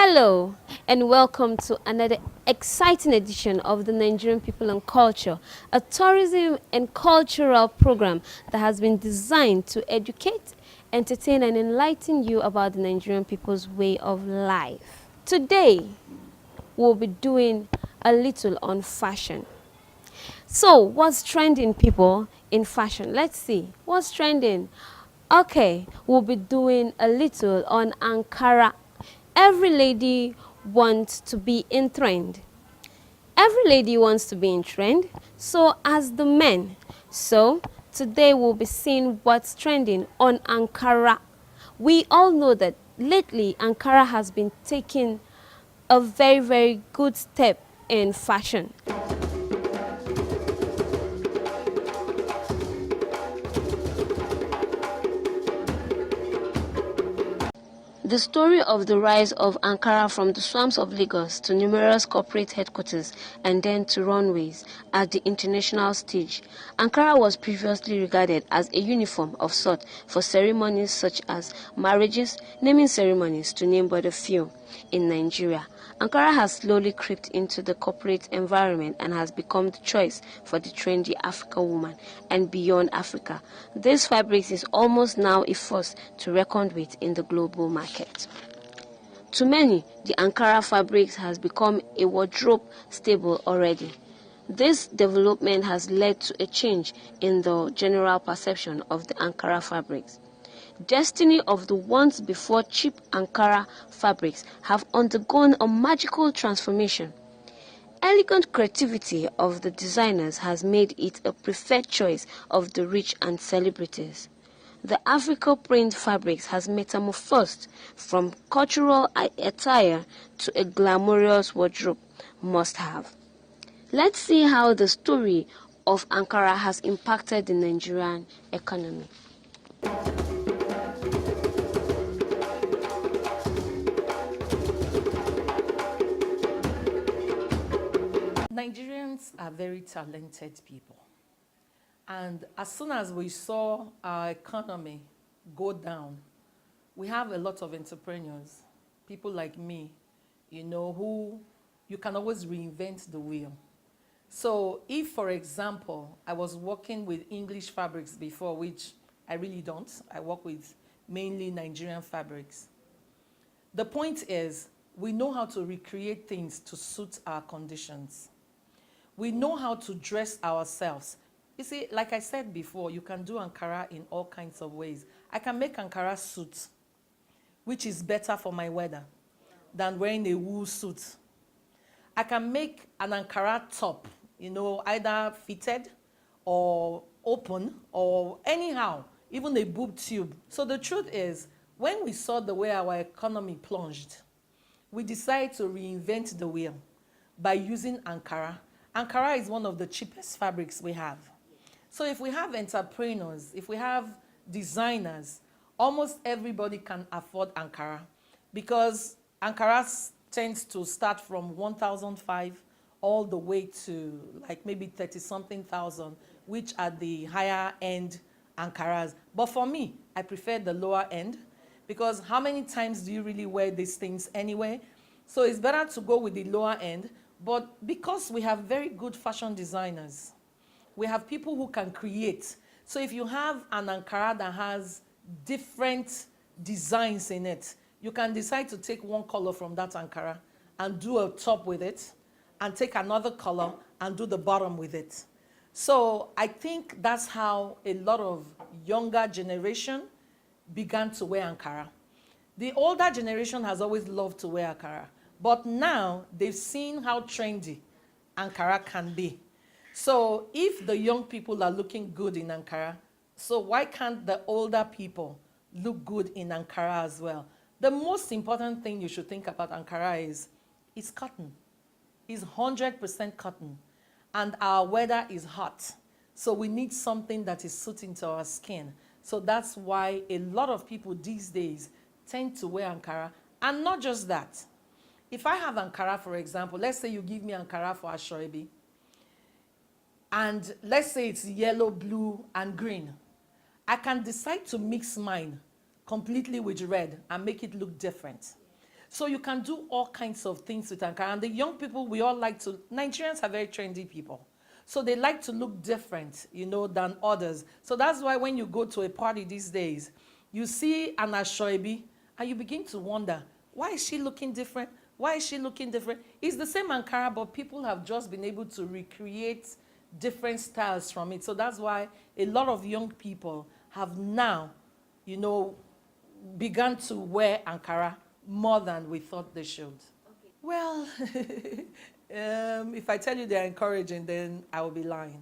Hello and welcome to another exciting edition of the Nigerian People and Culture, a tourism and cultural program that has been designed to educate, entertain and enlighten you about the Nigerian people's way of life. Today, we'll be doing a little on fashion. So, what's trending, people, in fashion? Let's see. What's trending? Okay, we'll be doing a little on Ankara. Every lady wants to be in trend. Every lady wants to be in trend, so as the men. So, today we'll be seeing what's trending on Ankara. We all know that lately Ankara has been taking a very good step in fashion. The story of the rise of Ankara from the slums of Lagos to numerous corporate headquarters and then to runways at the international stage. Ankara was previously regarded as a uniform of sort for ceremonies such as marriages, naming ceremonies to name but a few in Nigeria. Ankara has slowly crept into the corporate environment and has become the choice for the trendy African woman and beyond Africa. This fabric is almost now a force to reckon with in the global market. To many, the Ankara fabric has become a wardrobe staple already. This development has led to a change in the general perception of the Ankara fabrics. Destiny of the once before cheap Ankara fabrics have undergone a magical transformation. Elegant creativity of the designers has made it a preferred choice of the rich and celebrities. The Africa print fabrics has metamorphosed from cultural attire to a glamorous wardrobe must-have. Let's see how the story of Ankara has impacted the Nigerian economy. Nigerians are very talented people. And as soon as we saw our economy go down, we have a lot of entrepreneurs, people like me, who you can always reinvent the wheel. So if, for example, I was working with English fabrics before, which I really don't, I work with mainly Nigerian fabrics. The point is, we know how to recreate things to suit our conditions. We know how to dress ourselves. You see, like I said before, you can do Ankara in all kinds of ways. I can make Ankara suit, which is better for my weather than wearing a wool suit. I can make an Ankara top, either fitted or open or anyhow, even a boob tube. So the truth is, when we saw the way our economy plunged, we decided to reinvent the wheel by using Ankara. Ankara is one of the cheapest fabrics we have. So if we have entrepreneurs, if we have designers, almost everybody can afford Ankara because Ankara tends to start from 1,500 all the way to like maybe 30-something thousand, which are the higher end Ankaras. But for me, I prefer the lower end because how many times do you really wear these things anyway? So it's better to go with the lower end. But because we have very good fashion designers, we have people who can create. So if you have an Ankara that has different designs in it, you can decide to take one color from that Ankara and do a top with it, and take another color and do the bottom with it. So I think that's how a lot of younger generation began to wear Ankara. The older generation has always loved to wear Ankara. But now they've seen how trendy Ankara can be. So if the young people are looking good in Ankara, so why can't the older people look good in Ankara as well? The most important thing you should think about Ankara is it's cotton. It's 100% cotton. And our weather is hot. So we need something that is suiting to our skin. So that's why a lot of people these days tend to wear Ankara. And not just that. If I have Ankara, for example, let's say you give me Ankara for Ashoebi, and let's say it's yellow, blue, and green, I can decide to mix mine completely with red and make it look different. So you can do all kinds of things with Ankara. And the young people, we all like to, Nigerians are very trendy people. So they like to look different, than others. So that's why when you go to a party these days, you see an Ashoebi, and you begin to wonder, why is she looking different? Why is she looking different? It's the same Ankara, but people have just been able to recreate different styles from it. So that's why a lot of young people have now, you know, begun to wear Ankara more than we thought they should. Well, if I tell you they're encouraging, then I will be lying.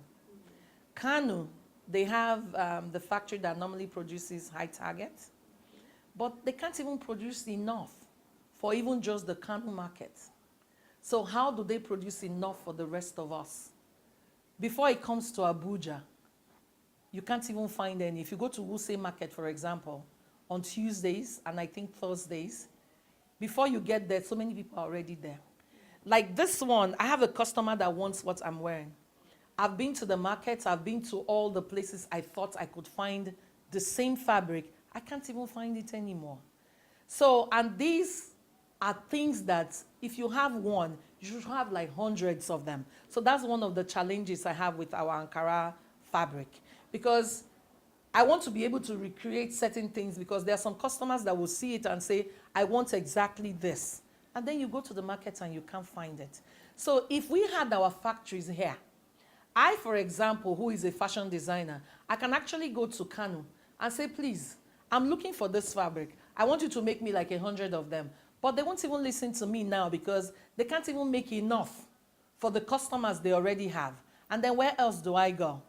Kanu, they have the factory that normally produces high targets, but they can't even produce enough for even just the Kanu market. So how do they produce enough for the rest of us? Before it comes to Abuja, you can't even find any. If you go to Wuse Market, for example, on Tuesdays and I think Thursdays, before you get there, so many people are already there. Like this one, I have a customer that wants what I'm wearing. I've been to the markets, I've been to all the places I thought I could find the same fabric. I can't even find it anymore. So, and these are things that if you have one, you should have like hundreds of them. So that's one of the challenges I have with our Ankara fabric. Because I want to be able to recreate certain things, because there are some customers that will see it and say, I want exactly this. And then you go to the market and you can't find it. So if we had our factories here, I, for example, who is a fashion designer, I can actually go to Kanu and say, please, I'm looking for this fabric. I want you to make me like 100 of them. But they won't even listen to me now because they can't even make enough for the customers they already have. And then where else do I go?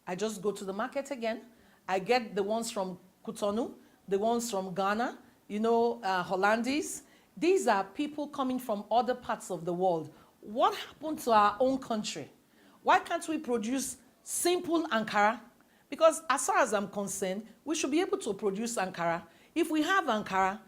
I just go to the market again. I get the ones from Cotonou, the ones from Ghana, Hollandese. These are people coming from other parts of the world. What happened to our own country? Why can't we produce simple Ankara? Because as far as I'm concerned, we should be able to produce Ankara. If we have Ankara,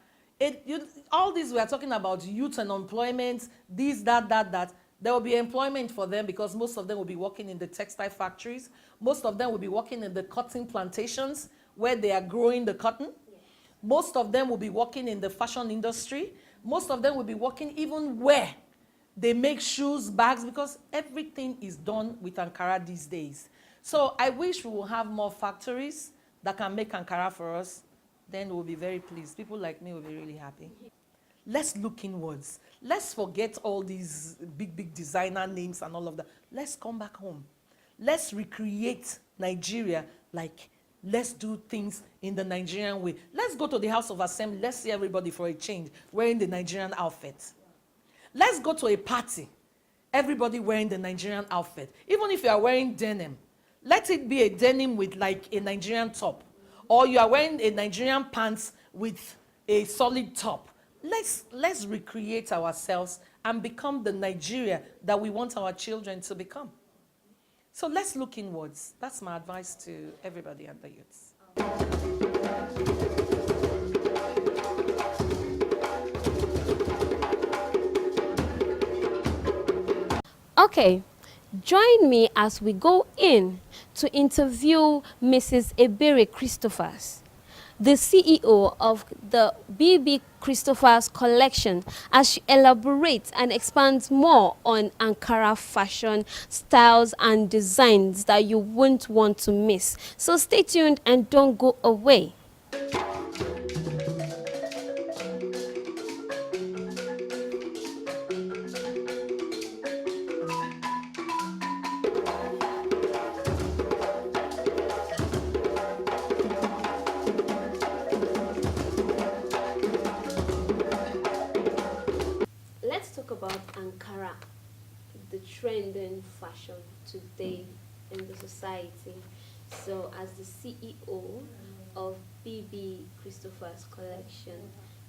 all these we are talking about youth and employment, this, that, there will be employment for them because most of them will be working in the textile factories. Most of them will be working in the cotton plantations where they are growing the cotton. Yes. Most of them will be working in the fashion industry. Most of them will be working even where they make shoes, bags, because everything is done with Ankara these days. So I wish we will have more factories that can make Ankara for us. Then we'll be very pleased. People like me will be really happy. Let's look inwards. Let's forget all these big designer names and all of that. Let's come back home. Let's recreate Nigeria, like let's do things in the Nigerian way. Let's go to the House of Assembly. Let's see everybody for a change wearing the Nigerian outfit. Let's go to a party. Everybody wearing the Nigerian outfit. Even if you are wearing denim, let it be a denim with like a Nigerian top. Or you are wearing a Nigerian pants with a solid top. Let's recreate ourselves and become the Nigeria that we want our children to become. So let's look inwards. That's my advice to everybody and the youths. Okay, join me as we go in to interview Mrs. Ebere Christophers, the CEO of the BB Christophers collection, as she elaborates and expands more on Ankara fashion styles and designs that you won't want to miss. So stay tuned and don't go away. Let's talk about Ankara, the trend in fashion today in the society. So, as the CEO of BB Christopher's collection,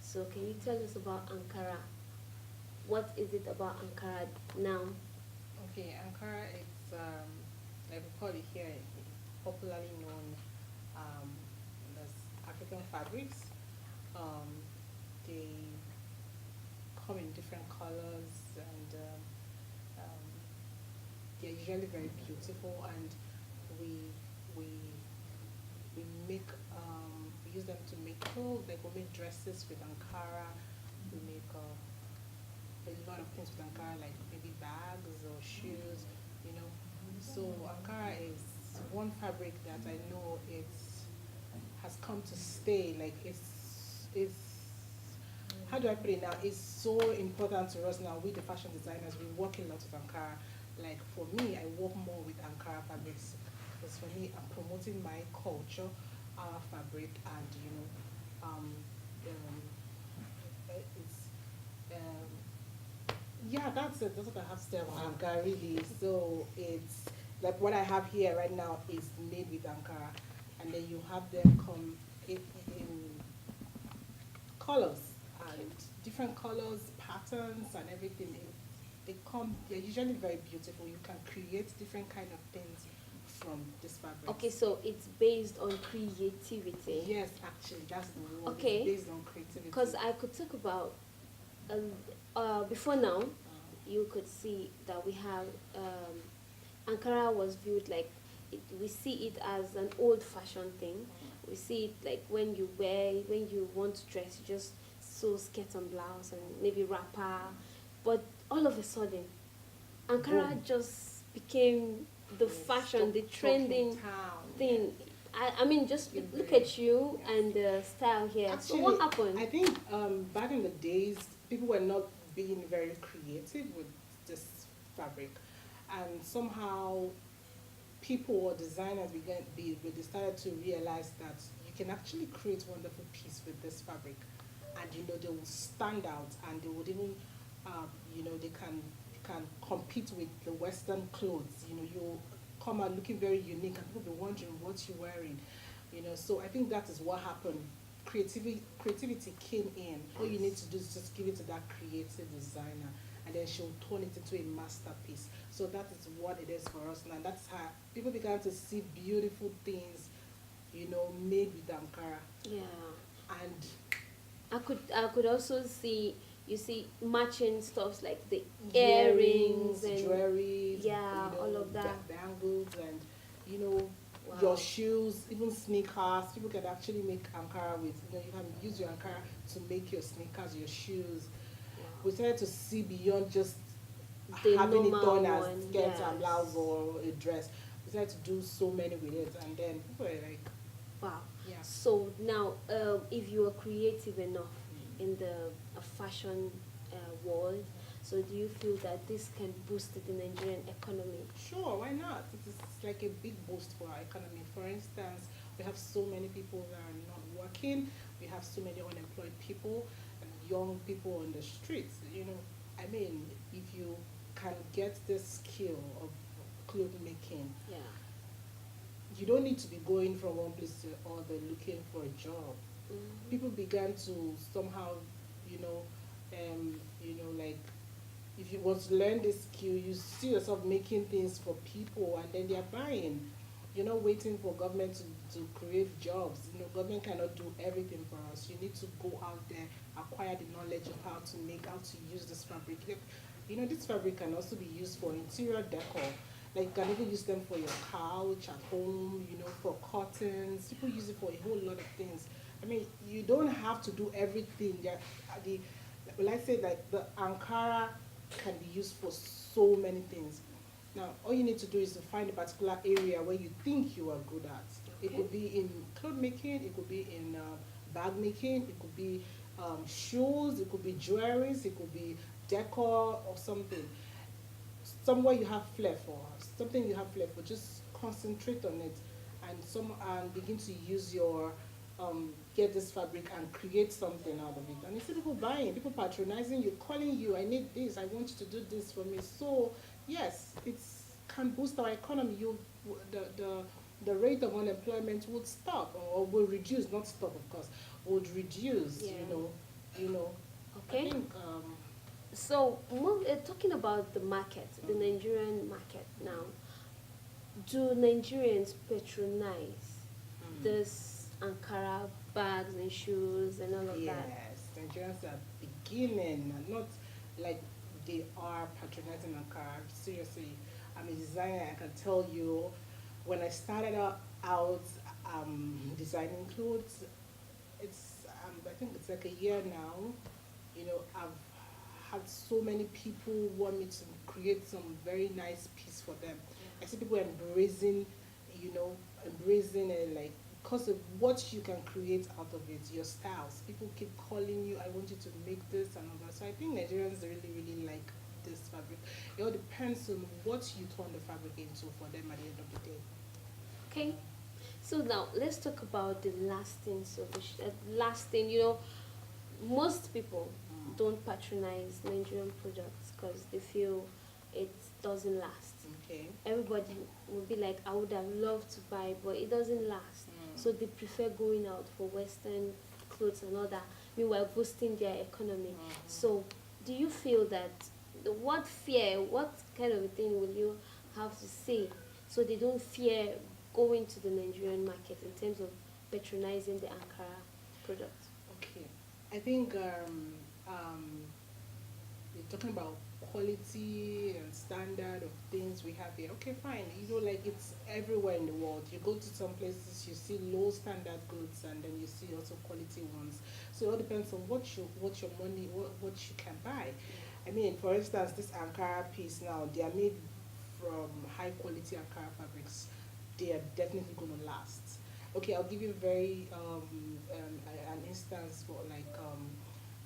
so can you tell us about Ankara? What is it about Ankara now? Okay, Ankara is, like we call it here, popularly known as African fabrics. They come in different colors and they're usually very beautiful, and we we we make we use them to make clothes. Like we make dresses with Ankara, We make a lot of things with Ankara, like maybe bags or shoes, you know. So Ankara is one fabric that I know it's has come to stay. Like it's how do I put it now? It's so important to us now. We the fashion designers, we work a lot with Ankara. Like for me, I work more with Ankara fabrics because for me, I'm promoting my culture, our fabric, and it's yeah, that's it. That's what I have to say about Ankara, really. So it's like what I have here right now is made with Ankara, and then you have them come in colors and different colors, patterns, and everything. They come. They're usually very beautiful. You can create different kind of things from this fabric. Okay, so it's based on creativity. Yes, actually, that's the word. Okay. It's based on creativity. Because I could talk about, before now, Um, you could see that we have, Ankara was viewed like, we see it as an old-fashioned thing. We see it like when you want to dress, you just sew skirt and blouse and maybe wrapper. But all of a sudden, Ankara Boom. just became the Yes, fashion, the talking trending town. thing. I mean, just Been look very- at you and the style here. So Actually, what happened? I think back in the days, people were not being very creative with this fabric, and somehow people or designers we started to realize that you can actually create wonderful piece with this fabric, and they will stand out, and they would even they can compete with the Western clothes. You come out looking very unique, and people be wondering what you're wearing. So I think that is what happened. Creativity came in. All you need to do is just give it to that creative designer, and then she'll turn it into a masterpiece. So that is what it is for us now. That's how people began to see beautiful things, made with Ankara. Yeah. And I could also see, you see matching stuffs like the earrings and jewelry, yeah, all of that. bangles, and you know, Wow. your shoes, even sneakers. People can actually make Ankara with, you can use your Ankara to make your sneakers, your shoes. Wow. We started to see beyond just The having it normal done as one, skirt yes. and blouse or a dress. We started to do so many with it, and then people were like, Wow. yeah. So now, if you are creative enough in the fashion world, so do you feel that this can boost the Nigerian economy? Sure, why not? It is like a big boost for our economy. For instance, we have so many people that are not working. We have so many unemployed people and young people on the streets. I mean, if you can get this skill of cloth making, Yeah. you don't need to be going from one place to the other looking for a job. Mhm. People began to somehow, like if you want to learn this skill, you see yourself making things for people, and then they're buying. You're not waiting for government to create jobs. Government cannot do everything for us. You need to go out there, acquire the knowledge of how to make, how to use this fabric. This fabric can also be used for interior decor. Like you can even use them for your couch at home, for curtains. People use it for a whole lot of things. I mean, you don't have to do everything. Well, I say that the Ankara can be used for so many things. Now, all you need to do is to find a particular area where you think you are good at. It Okay. could be in cloth making, it could be in bag making, it could be shoes, it could be jewelries, it could be decor or something. Somewhere you have flair for, something you have flair for, just concentrate on it, and begin to use your get this fabric and create something out of it. And you see people buying, people patronizing you, calling you, I need this, I want you to do this for me. So yes, it's can boost our economy. The rate of unemployment would stop, or will reduce, not stop of course, would reduce. Yeah. I Okay. think So, talking about the market, the Nigerian market now, do Nigerians patronize this Ankara bags and shoes and all of that? yes, Nigerians are beginning, and not like they are patronizing Ankara. Seriously, I'm a designer. I can tell you, when I started out designing clothes, I think it's like a year now. I've had so many people want me to create some very nice piece for them. I see people you know, embracing it, like, because of what you can create out of it, your styles. People keep calling you, I want you to make this and all that. So I think Nigerians really, really like this fabric. It all depends on what you turn the fabric into for them at the end of the day. Okay. So now let's talk about the lasting solution. Lasting, most people don't patronize Nigerian products because they feel it doesn't last. Okay. Everybody will be like, I would have loved to buy, but it doesn't last. So they prefer going out for Western clothes and all that, meanwhile boosting their economy. So do you feel that what kind of a thing will you have to say so they don't fear going to the Nigerian market in terms of patronizing the Ankara product? Okay. I think you're talking about quality and standard of things we have here. Okay, fine. Like it's everywhere in the world. You go to some places, you see low standard goods, and then you see also quality ones. So it all depends on what your money, what you can buy. I mean, for instance, this Ankara piece now, they are made from high quality Ankara fabrics. They are definitely going to last. Okay, I'll give you an instance for like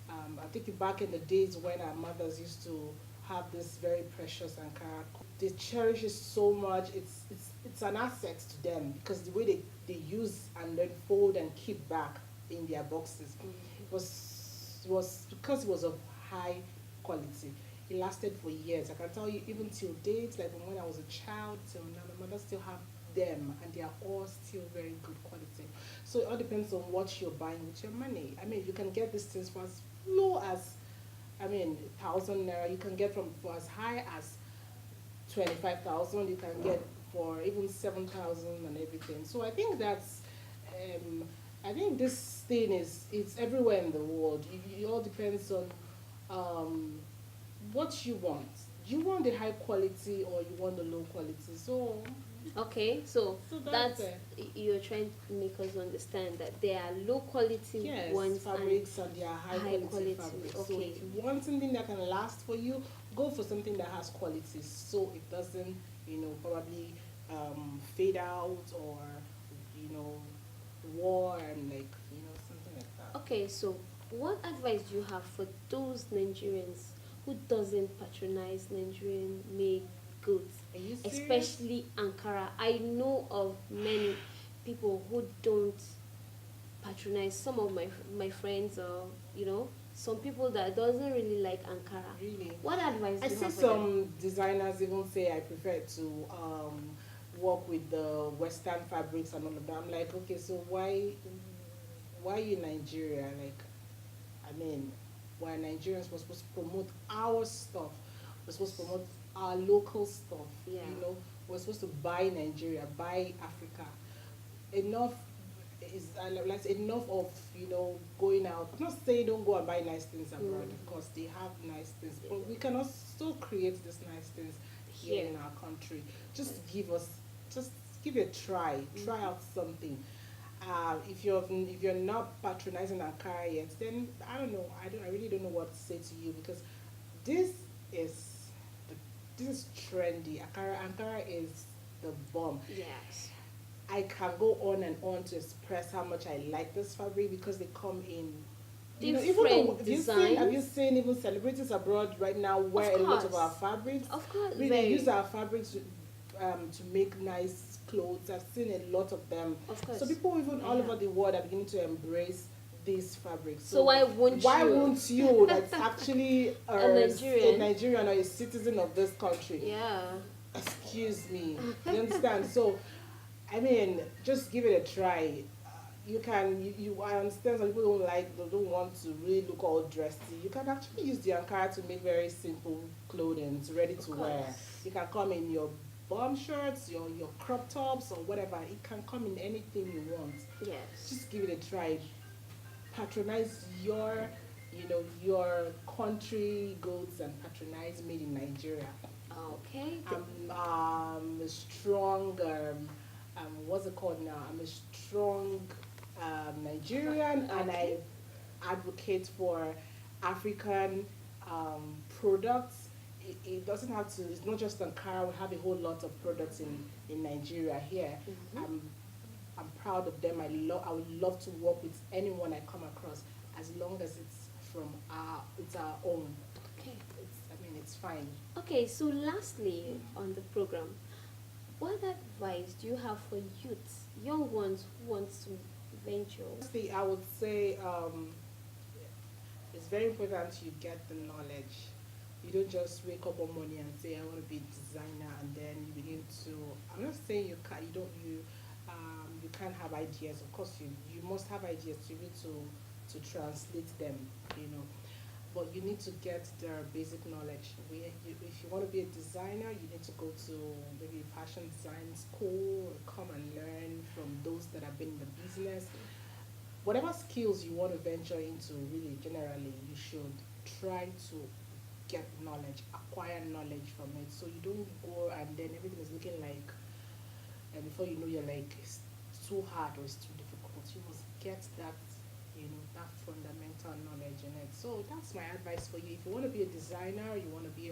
I think back in the days when our mothers used to have this very precious Ankara. They cherish it so much. It's an asset to them because the way they use and then fold and keep back in their boxes was because it was of high quality. It lasted for years. I can tell you, even till date, like when I was a child till now, my mother still have them, and they are all still very good quality. So it all depends on what you're buying with your money. I mean, you can get these things for as low as, I mean, 1,000 naira. You can get from for as high as 25,000. You can get for even 7,000 and everything. So I think um, I think this thing it's everywhere in the world. It all depends on um, what you want. Do you want the high quality or you want the low quality? Okay, so So that's that's it. you're trying to make us understand that there are low quality Yes, ones fabrics and their high high quality quality. fabrics. So Okay, if you want something that can last for you, go for something that has quality so it doesn't, probably fade out or, you know, war and like, something like that. okay. So what advice do you have for those Nigerians who doesn't patronize Nigerian made goods, Are you serious? especially Ankara? I know of many people who don't patronize. Some of my friends, or some people that doesn't really like Ankara. Really? What advice I do you see have for them? some designers even say I prefer to work with the Western fabrics and all of that. I'm like, okay, so why you Nigeria? Like, I mean, we're Nigerians, we're supposed to promote our stuff. We're supposed to promote our local stuff. Yeah. We're supposed to buy Nigeria, buy Africa. Enough is like enough of going out. I'm not saying don't go and buy nice things abroad. Of course, they have nice things, but we can also still create these nice things here Here. in our country. Just give it a try. Try out something. If you're not patronizing Ankara yet, then I don't know. I really don't know what to say to you because this is the, this is trendy. Ankara is the bomb. Yes. I can go on and on to express how much I like this fabric because they come in. Even though Different have you designs. seen even celebrities abroad right now Of wear a lot of our course. fabrics? Of course. Really use Very. our fabrics to make nice clothes. I've seen a lot of them. Of So course. people even all Yeah. over the world are beginning to embrace these fabrics. So why won't why you? won't you? That's actually A Nigerian. a Nigerian or a citizen of this country. Yeah. Excuse me. You understand? So I mean, just give it a try. You can, I understand some people don't want to really look all dressy. You can actually use the Ankara to make very simple clothing, it's ready Of to wear. course. You can come in your bomb shirts, your crop tops, or whatever. It can come in anything you want. Yes. Just give it a try. Patronize your country goods and patronize made in Nigeria. Okay. I'm a strong, what's it called now? I'm a strong Nigerian, and Okay. I advocate for African products. It doesn't have to. It's not just Ankara. We have a whole lot of products in Nigeria here. I'm proud of them. I would love to work with anyone I come across, as long as it's our own. Okay. It's fine. Okay, so lastly on the program, what advice do you have for youths, young ones who want to venture? Honestly, I would say it's very important you get the knowledge. You don't just wake up one morning and say I want to be a designer, and then you begin to. I'm not saying you can. You don't. You can't have ideas. Of course, you must have ideas to be able to translate them. You know, but you need to get the basic knowledge. If you want to be a designer, you need to go to maybe a fashion design school, or come and learn from those that have been in the business. Whatever skills you want to venture into, really, generally, you should try to get knowledge, acquire knowledge from it, so you don't go and then everything is looking like, and before you know, you're like, it's too hard or it's too difficult. You must get that, that fundamental knowledge in it. So that's my advice for you. If you want to be a designer, you want to be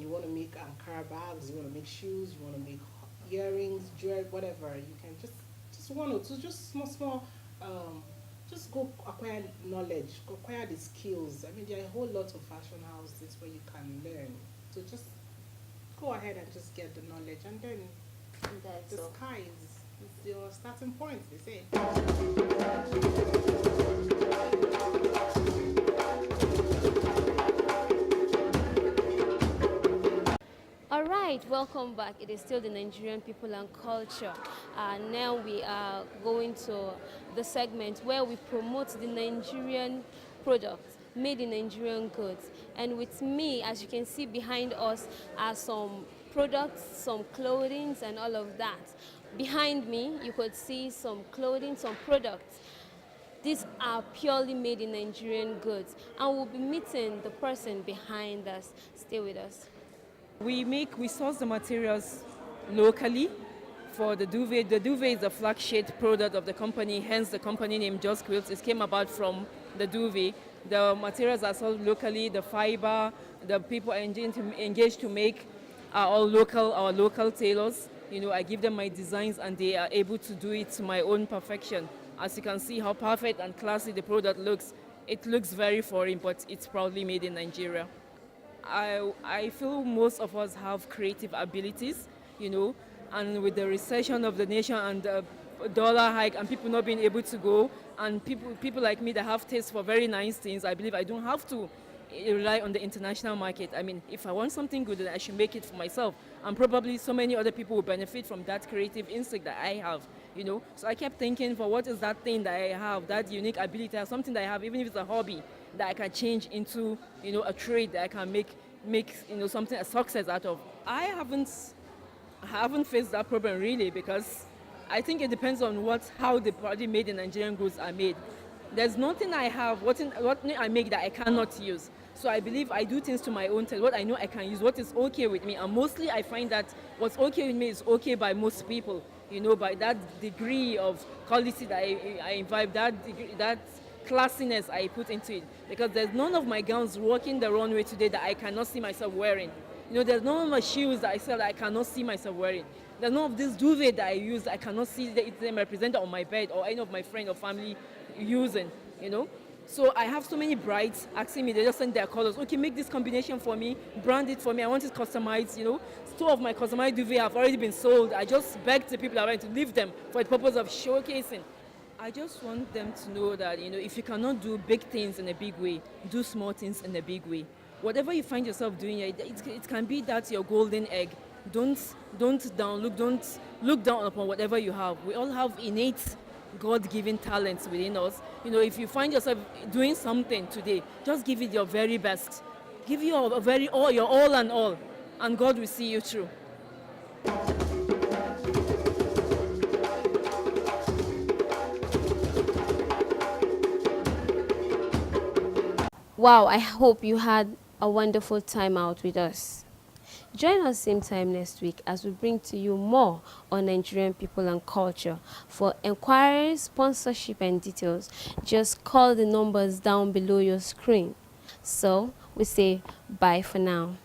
you want to make Ankara bags, you want to make shoes, you want to make earrings, jewelry, whatever. You can just one or two, just small, just go acquire knowledge, go acquire the skills. There are a whole lot of fashion houses where you can learn. So just go ahead and just get the knowledge, and then the sky is your starting point, they say. All right, welcome back. It is still the Nigerian people and culture. Now we are going to the segment where we promote the Nigerian products made in Nigerian goods. And with me, as you can see behind us, are some products, some clothing, and all of that. Behind me, you could see some clothing, some products. These are purely made in Nigerian goods, and we'll be meeting the person behind us. Stay with us. We source the materials locally for the duvet. The duvet is the flagship product of the company, hence the company name Just Quilts. It came about from the duvet. The materials are sold locally, the fiber, the people engaged to make are all local, our local tailors. I give them my designs and they are able to do it to my own perfection. As you can see how perfect and classy the product looks. It looks very foreign, but it's proudly made in Nigeria. I feel most of us have creative abilities, and with the recession of the nation and the dollar hike and people not being able to go, and people like me that have taste for very nice things, I believe I don't have to rely on the international market. If I want something good, then I should make it for myself, and probably so many other people will benefit from that creative instinct that I have. So I kept thinking, for what is that thing that I have, that unique ability, something that I have, even if it's a hobby, that I can change into, a trade that I can make something, a success out of. I haven't faced that problem really, because I think it depends on how the product made in Nigerian goods are made. There's nothing I have, what I make that I cannot use. So I believe I do things to my own taste, what I know I can use, what is okay with me. And mostly I find that what's okay with me is okay by most people, by that degree of quality that I imbibe, that classiness I put into it. Because there's none of my gowns walking the runway today that I cannot see myself wearing. There's none of my shoes that I sell that I cannot see myself wearing. There's none of this duvet that I use that I cannot see them represented on my bed or any of my friends or family using, So I have so many brides asking me, they just send their colors. Okay, make this combination for me, brand it for me. I want it customized, Two of my customized duvet have already been sold. I just begged the people around to leave them for the purpose of showcasing. I just want them to know that, if you cannot do big things in a big way, do small things in a big way. Whatever you find yourself doing, it can be that your golden egg. Don't look down upon whatever you have. We all have innate God-given talents within us. If you find yourself doing something today, just give it your very best. Give your all and all, and God will see you through. Wow, I hope you had a wonderful time out with us. Join us same time next week as we bring to you more on Nigerian people and culture. For enquiries, sponsorship and details, just call the numbers down below your screen. So, we say bye for now.